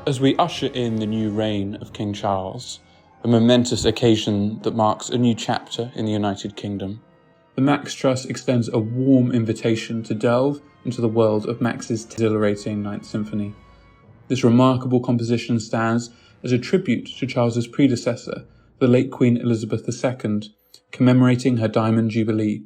As we usher in the new reign of King Charles, a momentous occasion that marks a new chapter in the United Kingdom, the Max Trust extends a warm invitation to delve into the world of Max's exhilarating 9th Symphony. This remarkable composition stands as a tribute to Charles's predecessor, the late Queen Elizabeth II, commemorating her Diamond Jubilee.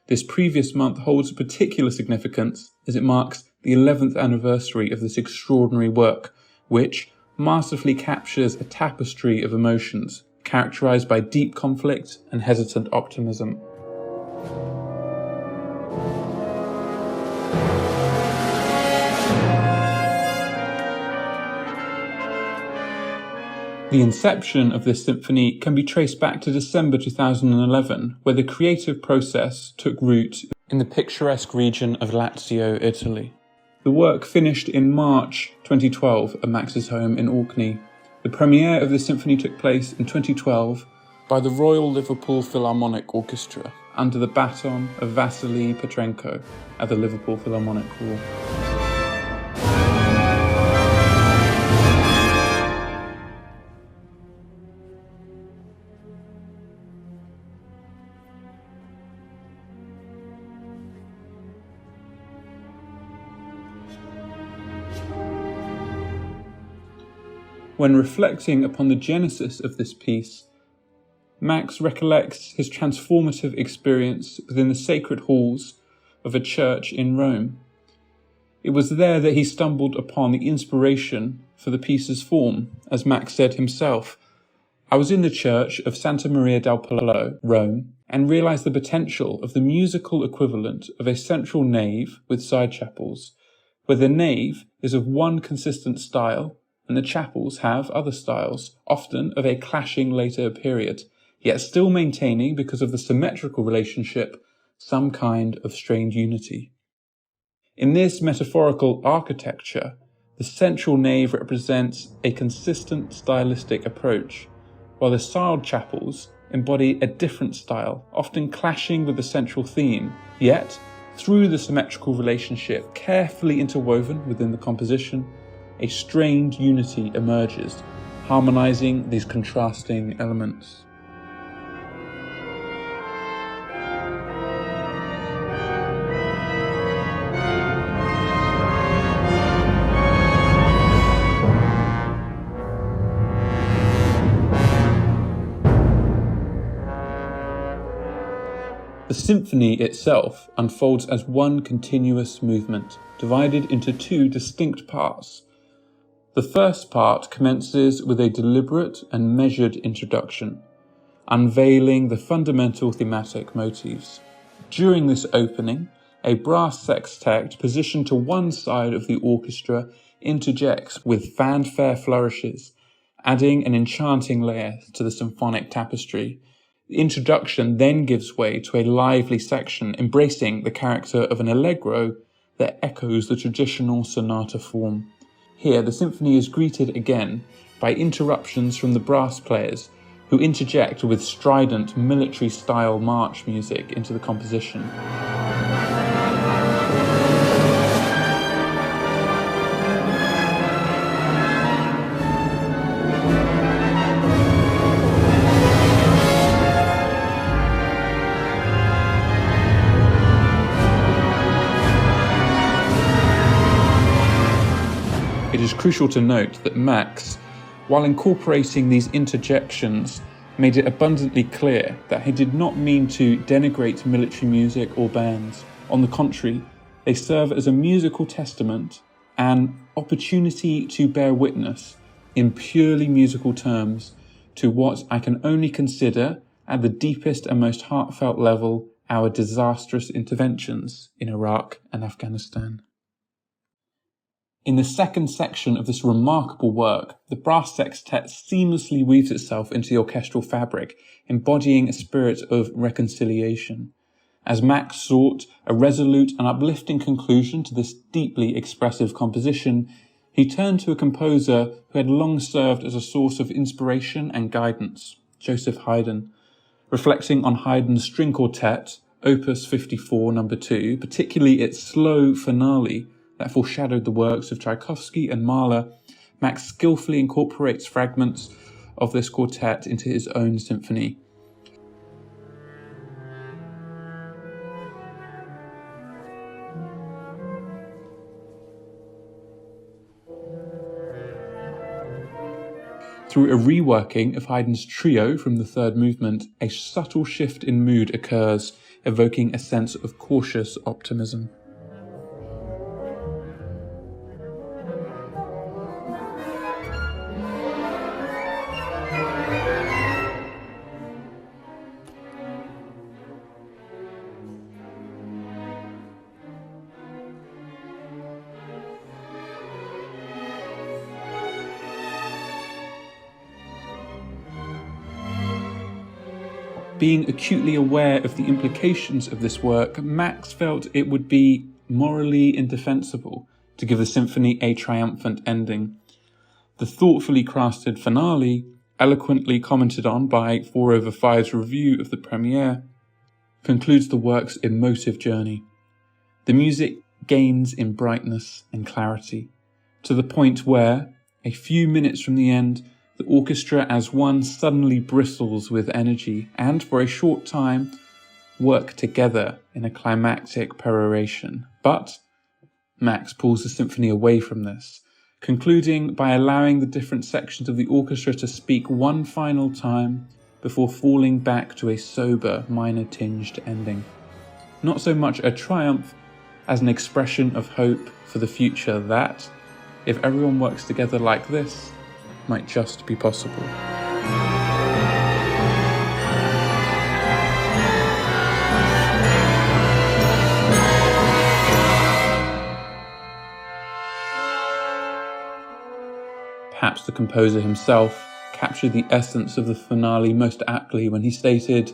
This previous month holds a particular significance as it marks the 11th anniversary of this extraordinary work, which masterfully captures a tapestry of emotions characterized by deep conflict and hesitant optimism. The inception of this symphony can be traced back to December 2011, where the creative process took root in the picturesque region of Lazio, Italy. The work finished in March 2012 at Max's home in Orkney. The premiere of the symphony took place in 2012 by the Royal Liverpool Philharmonic Orchestra under the baton of Vasily Petrenko at the Liverpool Philharmonic Hall. When reflecting upon the genesis of this piece, Max recollects his transformative experience within the sacred halls of a church in Rome. It was there that he stumbled upon the inspiration for the piece's form. As Max said himself, "I was in the church of Santa Maria del Popolo, Rome, and realized the potential of the musical equivalent of a central nave with side chapels, where the nave is of one consistent style, and the chapels have other styles, often of a clashing later period, yet still maintaining, because of the symmetrical relationship, some kind of strained unity. In this metaphorical architecture, the central nave represents a consistent stylistic approach, while the side chapels embody a different style, often clashing with the central theme, yet, through the symmetrical relationship carefully interwoven within the composition, a strained unity emerges, harmonizing these contrasting elements." The symphony itself unfolds as one continuous movement, divided into two distinct parts. The first part commences with a deliberate and measured introduction, unveiling the fundamental thematic motifs. During this opening, a brass sextet positioned to one side of the orchestra interjects with fanfare flourishes, adding an enchanting layer to the symphonic tapestry. The introduction then gives way to a lively section embracing the character of an allegro that echoes the traditional sonata form. Here, the symphony is greeted again by interruptions from the brass players, who interject with strident military-style march music into the composition. It is crucial to note that Max, while incorporating these interjections, made it abundantly clear that he did not mean to denigrate military music or bands. On the contrary, they serve as a musical testament, an opportunity to bear witness, in purely musical terms, to what I can only consider, at the deepest and most heartfelt level, our disastrous interventions in Iraq and Afghanistan. In the second section of this remarkable work, the brass sextet seamlessly weaves itself into the orchestral fabric, embodying a spirit of reconciliation. As Max sought a resolute and uplifting conclusion to this deeply expressive composition, he turned to a composer who had long served as a source of inspiration and guidance, Joseph Haydn. Reflecting on Haydn's string quartet, Opus 54, No. 2, particularly its slow finale, that foreshadowed the works of Tchaikovsky and Mahler, Max skillfully incorporates fragments of this quartet into his own symphony. Through a reworking of Haydn's trio from the third movement, a subtle shift in mood occurs, evoking a sense of cautious optimism. Being acutely aware of the implications of this work, Max felt it would be morally indefensible to give the symphony a triumphant ending. The thoughtfully crafted finale, eloquently commented on by 4/5's review of the premiere, concludes the work's emotive journey. The music gains in brightness and clarity, to the point where, a few minutes from the end, the orchestra as one suddenly bristles with energy and, for a short time, work together in a climactic peroration. But Max pulls the symphony away from this, concluding by allowing the different sections of the orchestra to speak one final time before falling back to a sober, minor-tinged ending. Not so much a triumph as an expression of hope for the future that, if everyone works together like this, might just be possible. Perhaps the composer himself captured the essence of the finale most aptly when he stated,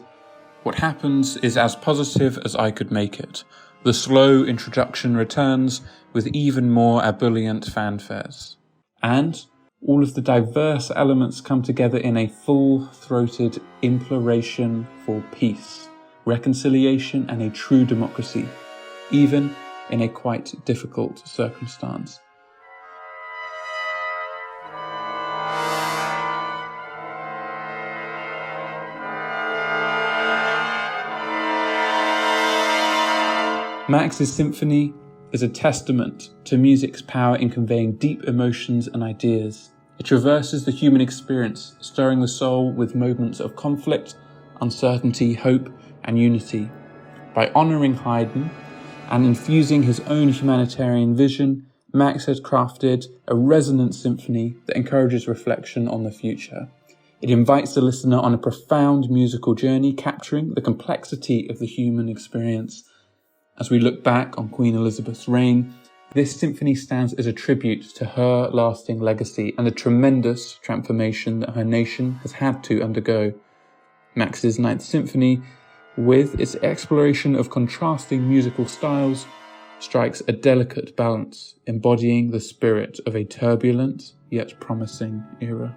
"What happens is as positive as I could make it. The slow introduction returns with even more ebullient fanfares." And all of the diverse elements come together in a full-throated imploration for peace, reconciliation, and a true democracy, even in a quite difficult circumstance. Max's symphony is a testament to music's power in conveying deep emotions and ideas. It traverses the human experience, stirring the soul with moments of conflict, uncertainty, hope, and unity. By honouring Haydn and infusing his own humanitarian vision, Max has crafted a resonant symphony that encourages reflection on the future. It invites the listener on a profound musical journey, capturing the complexity of the human experience. As we look back on Queen Elizabeth's reign, this symphony stands as a tribute to her lasting legacy and the tremendous transformation that her nation has had to undergo. Max's 9th Symphony, with its exploration of contrasting musical styles, strikes a delicate balance, embodying the spirit of a turbulent yet promising era.